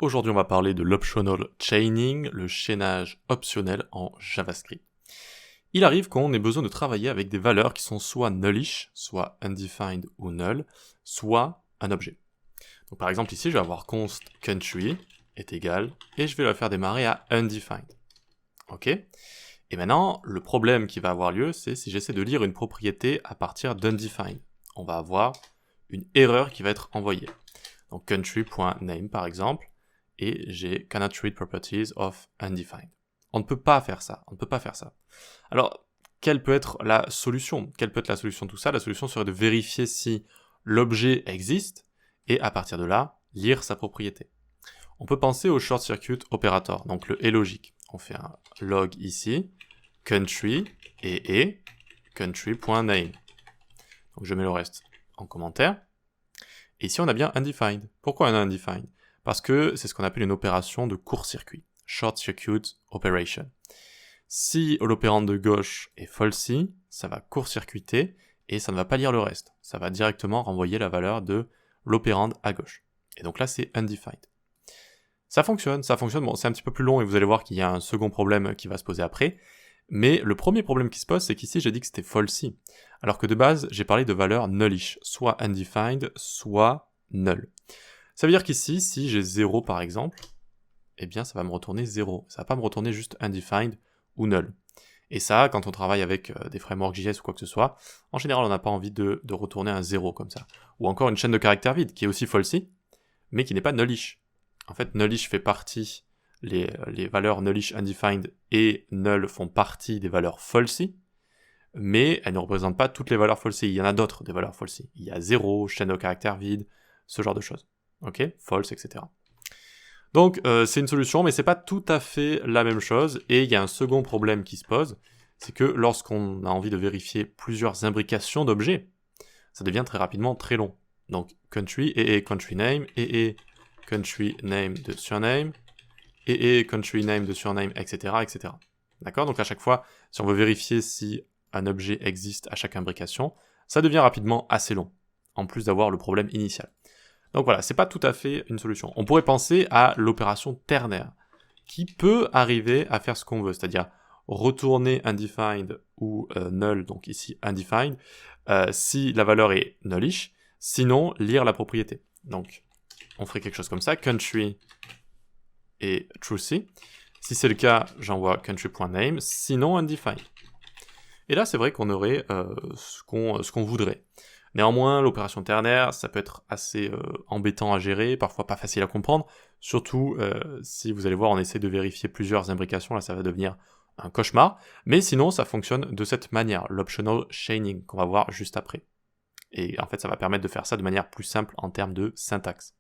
Aujourd'hui, on va parler de l'optional chaining, le chaînage optionnel en JavaScript. Il arrive qu'on ait besoin de travailler avec des valeurs qui sont soit nullish, soit undefined ou null, soit un objet. Donc par exemple ici, je vais avoir const country est égal, et je vais le faire démarrer à undefined. Ok ? Et maintenant, le problème qui va avoir lieu, c'est si j'essaie de lire une propriété à partir d'undefined. On va avoir une erreur qui va être envoyée. Donc country.name par exemple, et j'ai cannot read properties of undefined. On ne peut pas faire ça, Alors, quelle peut être la solution ? Quelle peut être la solution de tout ça ? La solution serait de vérifier si l'objet existe, et à partir de là, lire sa propriété. On peut penser au short circuit operator, donc le et logique. On fait un log ici, country et country.name. Donc je mets le reste en commentaire. Et ici, on a bien undefined. Pourquoi on a undefined ? Parce que c'est ce qu'on appelle une opération de court-circuit. Short circuit operation. Si l'opérande de gauche est falsy, ça va court-circuiter et ça ne va pas lire le reste. Ça va directement renvoyer la valeur de l'opérande à gauche. Et donc là, c'est undefined. Ça fonctionne. Bon, c'est un petit peu plus long et vous allez voir qu'il y a un second problème qui va se poser après. Mais le premier problème qui se pose, c'est qu'ici, j'ai dit que c'était falsy. Alors que de base, j'ai parlé de valeur nullish, soit undefined, soit null. Ça veut dire qu'ici, si j'ai 0 par exemple, eh bien ça va me retourner 0. Ça va pas me retourner juste undefined ou null. Et ça, quand on travaille avec des frameworks JS ou quoi que ce soit, en général, on n'a pas envie de retourner un 0 comme ça. Ou encore une chaîne de caractères vide, qui est aussi falsy, mais qui n'est pas nullish. En fait, nullish fait partie, les valeurs nullish, undefined et null font partie des valeurs falsy, mais elles ne représentent pas toutes les valeurs falsy. Il y en a d'autres, des valeurs falsy. Il y a 0, chaîne de caractères vide, ce genre de choses. Ok, false, etc. Donc c'est une solution, mais c'est pas tout à fait la même chose. Et il y a un second problème qui se pose, c'est que lorsqu'on a envie de vérifier plusieurs imbrications d'objets, ça devient très rapidement très long. Donc country et country name et country name de surname et country name de surname, etc., etc. D'accord ? Donc à chaque fois, si on veut vérifier si un objet existe à chaque imbrication, ça devient rapidement assez long, en plus d'avoir le problème initial. Donc voilà, c'est pas tout à fait une solution. On pourrait penser à l'opération ternaire, qui peut arriver à faire ce qu'on veut, c'est-à-dire retourner undefined ou null, donc ici undefined, si la valeur est nullish, sinon lire la propriété. Donc on ferait quelque chose comme ça, country et trucy. Si c'est le cas, j'envoie country.name, sinon undefined. Et là, c'est vrai qu'on aurait ce qu'on voudrait. Néanmoins, l'opération ternaire, ça peut être assez embêtant à gérer, parfois pas facile à comprendre, surtout si vous allez voir, on essaie de vérifier plusieurs imbrications, là ça va devenir un cauchemar, mais sinon ça fonctionne de cette manière, l'optional chaining, qu'on va voir juste après. Et en fait, ça va permettre de faire ça de manière plus simple en termes de syntaxe.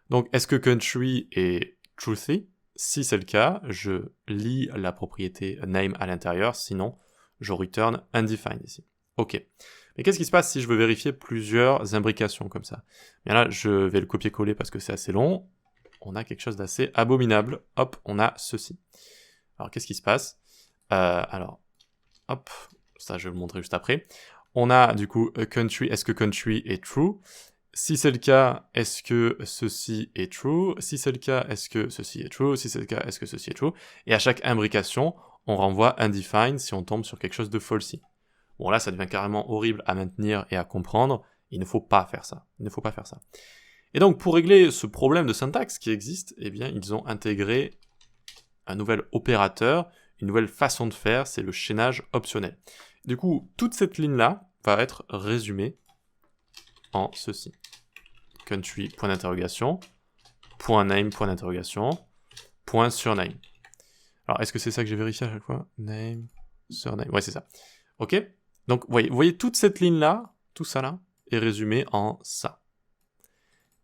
Donc, est-ce que country est truthy ? Si c'est le cas, je lis la propriété name à l'intérieur, sinon je return undefined ici. Ok. Mais qu'est-ce qui se passe si je veux vérifier plusieurs imbrications comme ça ? Bien là, je vais le copier-coller parce que c'est assez long. On a quelque chose d'assez abominable. Hop, on a ceci. Alors, qu'est-ce qui se passe ? Hop, ça je vais vous montrer juste après. On a du coup country, est-ce que country est true ? Si c'est le cas, est-ce que ceci est true ? Si c'est le cas, est-ce que ceci est true ? Si c'est le cas, est-ce que ceci est true ? Et à chaque imbrication, on renvoie undefined si on tombe sur quelque chose de falsy. Bon là, ça devient carrément horrible à maintenir et à comprendre. Il ne faut pas faire ça. Et donc, pour régler ce problème de syntaxe qui existe, eh bien, ils ont intégré un nouvel opérateur, une nouvelle façon de faire, c'est le chaînage optionnel. Du coup, toute cette ligne-là va être résumée en ceci. Country, point d'interrogation, point name, point d'interrogation, point surname. Alors, est-ce que c'est ça que j'ai vérifié à chaque fois ? Name, surname. Ouais, c'est ça. Ok ? Donc, vous voyez toute cette ligne-là, tout ça là, est résumé en ça.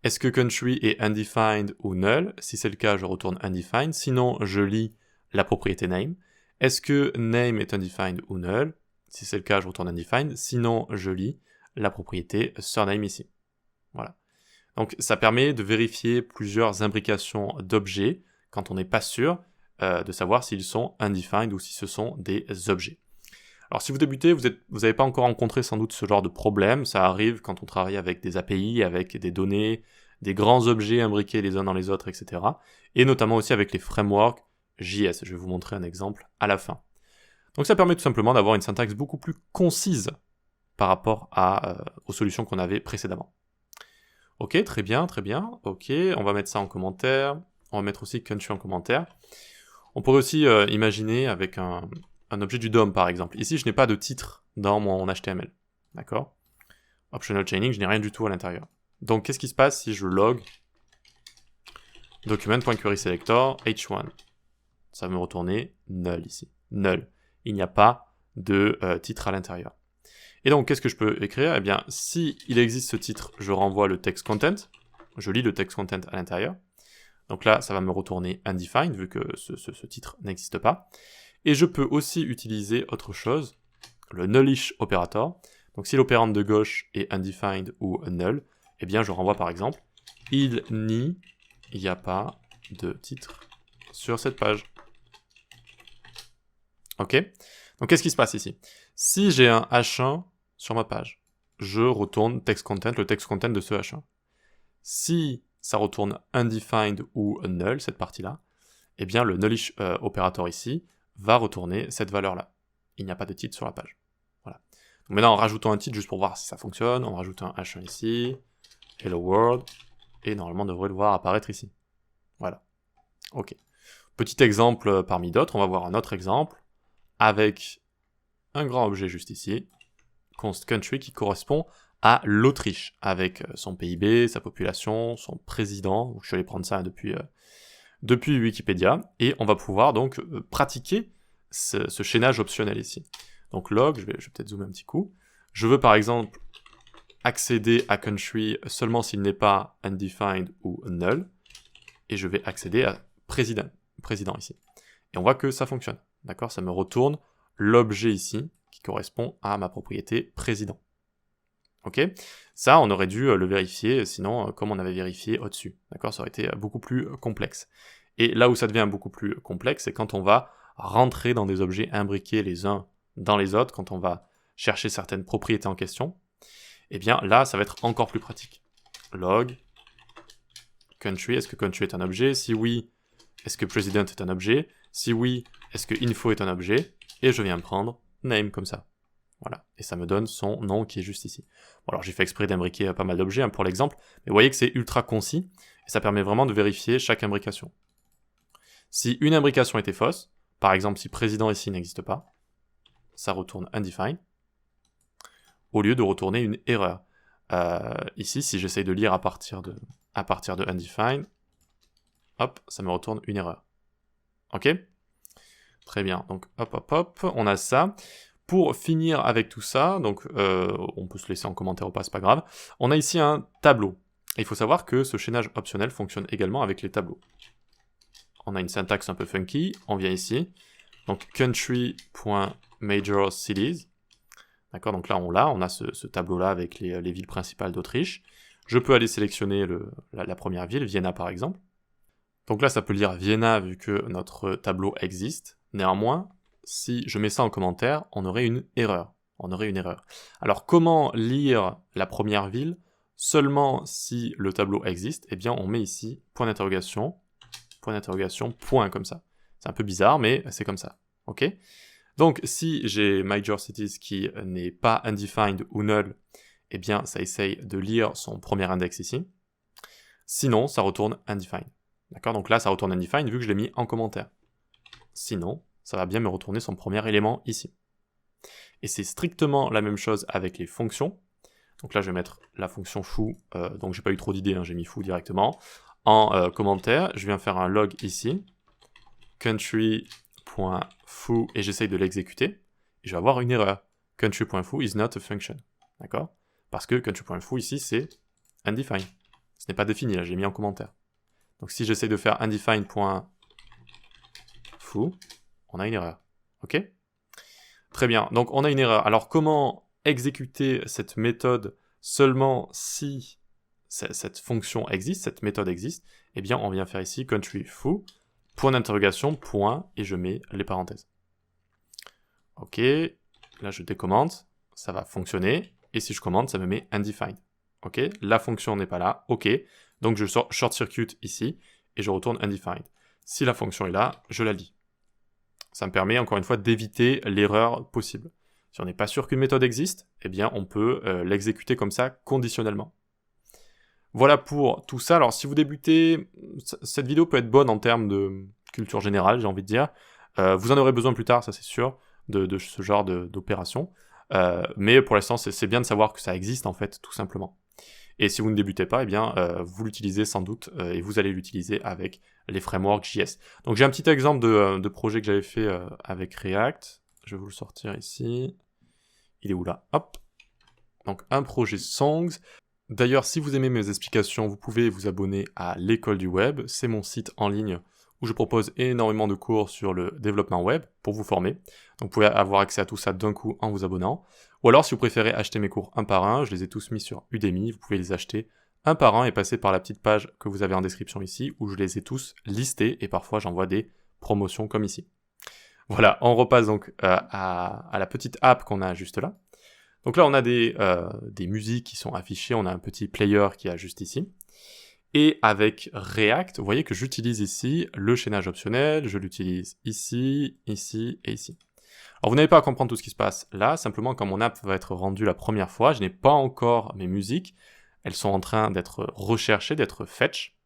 Est-ce que country est undefined ou null ? Si c'est le cas, je retourne undefined. Sinon, je lis la propriété name. Est-ce que name est undefined ou null ? Si c'est le cas, je retourne undefined. Sinon, je lis la propriété surname ici. Voilà. Donc, ça permet de vérifier plusieurs imbrications d'objets quand on n'est pas sûr de savoir s'ils sont undefined ou si ce sont des objets. Alors si vous débutez, vous n'avez pas encore rencontré sans doute ce genre de problème, ça arrive quand on travaille avec des API, avec des données, des grands objets imbriqués les uns dans les autres, etc. Et notamment aussi avec les frameworks JS. Je vais vous montrer un exemple à la fin. Donc ça permet tout simplement d'avoir une syntaxe beaucoup plus concise par rapport aux solutions qu'on avait précédemment. Ok, très bien, ok, on va mettre ça en commentaire, on va mettre aussi country en commentaire. On pourrait aussi imaginer avec un objet du DOM par exemple. Ici, je n'ai pas de titre dans mon HTML, d'accord? Optional chaining, je n'ai rien du tout à l'intérieur. Donc qu'est-ce qui se passe si je log document.querySelector h1? Ça va me retourner null ici, null. Il n'y a pas de titre à l'intérieur. Et donc, qu'est-ce que je peux écrire? Eh bien, si il existe ce titre, je renvoie le text content. Je lis le text content à l'intérieur. Donc là, ça va me retourner undefined, vu que ce titre n'existe pas. Et je peux aussi utiliser autre chose, le nullish operator. Donc si l'opérande de gauche est undefined ou null, eh bien, je renvoie par exemple, il n'y a pas de titre sur cette page. Ok? Donc qu'est-ce qui se passe ici? Si j'ai un H1 sur ma page, je retourne text content, le text content de ce H1. Si ça retourne undefined ou null, cette partie-là, eh bien le nullish operator ici va retourner cette valeur-là. Il n'y a pas de titre sur la page. Voilà. Donc maintenant, en rajoutant un titre, juste pour voir si ça fonctionne, on rajoute un H1 ici, hello world, et normalement on devrait le voir apparaître ici. Voilà. Ok. Petit exemple parmi d'autres, on va voir un autre exemple, avec un grand objet juste ici, const country qui correspond à l'Autriche, avec son PIB, sa population, son président. Je suis allé prendre ça depuis Wikipédia, et on va pouvoir donc pratiquer ce chaînage optionnel ici. Donc log, je vais peut-être zoomer un petit coup. Je veux par exemple accéder à country seulement s'il n'est pas undefined ou null, et je vais accéder à président ici. Et on voit que ça fonctionne, d'accord? Ça me retourne l'objet ici, qui correspond à ma propriété président. Ok? Ça, on aurait dû le vérifier, sinon, comme on avait vérifié au-dessus. D'accord? Ça aurait été beaucoup plus complexe. Et là où ça devient beaucoup plus complexe, c'est quand on va rentrer dans des objets imbriqués les uns dans les autres, quand on va chercher certaines propriétés en question. Eh bien, là, ça va être encore plus pratique. Log, country, est-ce que country est un objet? Si oui, est-ce que president est un objet? Si oui, est-ce que info est un objet? Et je viens prendre name comme ça. Voilà, et ça me donne son nom qui est juste ici. Bon, alors j'ai fait exprès d'imbriquer pas mal d'objets pour l'exemple, mais vous voyez que c'est ultra concis, et ça permet vraiment de vérifier chaque imbrication. Si une imbrication était fausse, par exemple si président ici n'existe pas, ça retourne undefined, au lieu de retourner une erreur. Ici, si j'essaye de lire à partir de undefined, hop, ça me retourne une erreur. Ok? Très bien, donc hop, on a ça. Pour finir avec tout ça, donc on peut se laisser en commentaire ou pas, c'est pas grave, on a ici un tableau. Et il faut savoir que ce chaînage optionnel fonctionne également avec les tableaux. On a une syntaxe un peu funky, on vient ici, donc country.majorcities. D'accord, donc là on a ce tableau-là avec les villes principales d'Autriche. Je peux aller sélectionner la première ville, Vienna par exemple. Donc là ça peut lire Vienna vu que notre tableau existe. Néanmoins, si je mets ça en commentaire, on aurait une erreur. Alors comment lire la première ville seulement si le tableau existe? Eh bien on met ici point d'interrogation, point comme ça. C'est un peu bizarre, mais c'est comme ça. Ok? Donc si j'ai Major Cities qui n'est pas undefined ou null, eh bien ça essaye de lire son premier index ici. Sinon, ça retourne undefined. D'accord? Donc là, ça retourne undefined vu que je l'ai mis en commentaire. Sinon, ça va bien me retourner son premier élément ici. Et c'est strictement la même chose avec les fonctions. Donc là, je vais mettre la fonction foo, donc j'ai pas eu trop d'idées, hein, j'ai mis foo directement. En commentaire, je viens faire un log ici, country.foo, et j'essaye de l'exécuter, et je vais avoir une erreur. Country.foo is not a function. D'accord? Parce que country.foo ici, c'est undefined. Ce n'est pas défini, là, j'ai mis en commentaire. Donc si j'essaie de faire undefined.foo, on a une erreur. Ok? Très bien, donc on a une erreur. Alors comment exécuter cette méthode seulement si cette fonction existe, cette méthode existe? Eh bien on vient faire ici country.foo, point d'interrogation, point, et je mets les parenthèses. Ok, là je décommente, ça va fonctionner, et si je commente, ça me met undefined. Ok, la fonction n'est pas là. Ok, donc je short-circuit ici et je retourne undefined. Si la fonction est là, je la lis. Ça me permet encore une fois d'éviter l'erreur possible. Si on n'est pas sûr qu'une méthode existe, eh bien on peut l'exécuter comme ça conditionnellement. Voilà pour tout ça. Alors si vous débutez, cette vidéo peut être bonne en termes de culture générale, j'ai envie de dire. Vous en aurez besoin plus tard, ça c'est sûr, de ce genre d'opération. Mais pour l'instant, c'est bien de savoir que ça existe en fait, tout simplement. Et si vous ne débutez pas, eh bien, vous l'utilisez sans doute et vous allez l'utiliser avec les frameworks JS. Donc j'ai un petit exemple de projet que j'avais fait avec React. Je vais vous le sortir ici. Il est où là? Hop. Donc un projet Songs. D'ailleurs, si vous aimez mes explications, vous pouvez vous abonner à l'école du web. C'est mon site en ligne où je propose énormément de cours sur le développement web pour vous former. Donc vous pouvez avoir accès à tout ça d'un coup en vous abonnant. Ou alors si vous préférez acheter mes cours un par un, je les ai tous mis sur Udemy, vous pouvez les acheter un par un et passer par la petite page que vous avez en description ici où je les ai tous listés et parfois j'envoie des promotions comme ici. Voilà, on repasse donc à la petite app qu'on a juste là. Donc là on a des musiques qui sont affichées, on a un petit player qui est juste ici. Et avec React, vous voyez que j'utilise ici le chaînage optionnel, je l'utilise ici, ici et ici. Alors vous n'avez pas à comprendre tout ce qui se passe là, simplement quand mon app va être rendue la première fois, je n'ai pas encore mes musiques, elles sont en train d'être recherchées, d'être fetch.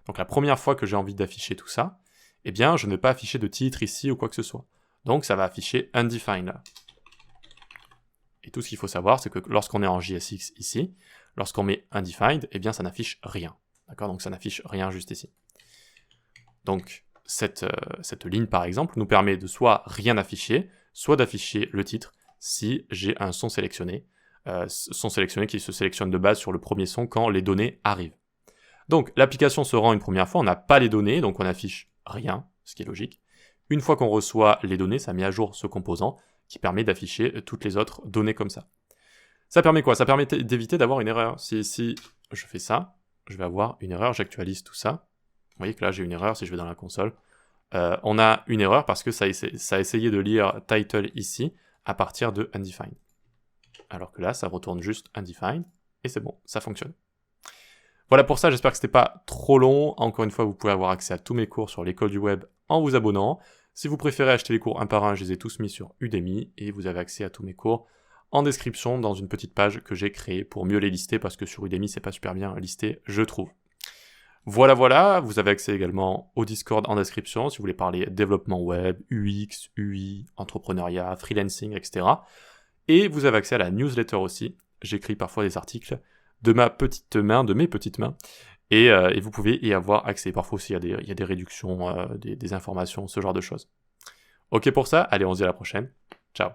Donc la première fois que j'ai envie d'afficher tout ça, eh bien je ne vais pas afficher de titre ici ou quoi que ce soit. Donc ça va afficher undefined là. Et tout ce qu'il faut savoir, c'est que lorsqu'on est en JSX ici, lorsqu'on met undefined, eh bien ça n'affiche rien. D'accord? Donc ça n'affiche rien juste ici. Donc cette ligne par exemple nous permet de soit rien afficher, soit d'afficher le titre si j'ai un son sélectionné. Son sélectionné qui se sélectionne de base sur le premier son quand les données arrivent. Donc l'application se rend une première fois, on n'a pas les données, donc on affiche rien, ce qui est logique. Une fois qu'on reçoit les données, ça met à jour ce composant qui permet d'afficher toutes les autres données comme ça. Ça permet quoi? Ça permet d'éviter d'avoir une erreur. Si je fais ça, je vais avoir une erreur, j'actualise tout ça. Vous voyez que là j'ai une erreur si je vais dans la console. On a une erreur parce que ça a essayé de lire title ici à partir de undefined. Alors que là ça retourne juste undefined et c'est bon, ça fonctionne. Voilà pour ça, j'espère que c'était pas trop long. Encore une fois, vous pouvez avoir accès à tous mes cours sur l'école du web en vous abonnant. Si vous préférez acheter les cours un par un, je les ai tous mis sur Udemy et vous avez accès à tous mes cours en description dans une petite page que j'ai créée pour mieux les lister parce que sur Udemy c'est pas super bien listé, je trouve. Voilà, vous avez accès également au Discord en description si vous voulez parler développement web, UX, UI, entrepreneuriat, freelancing, etc. Et vous avez accès à la newsletter aussi. J'écris parfois des articles de mes petites mains, et vous pouvez y avoir accès. Parfois aussi il y a des réductions, des informations, ce genre de choses. Ok pour ça, allez on se dit à la prochaine. Ciao.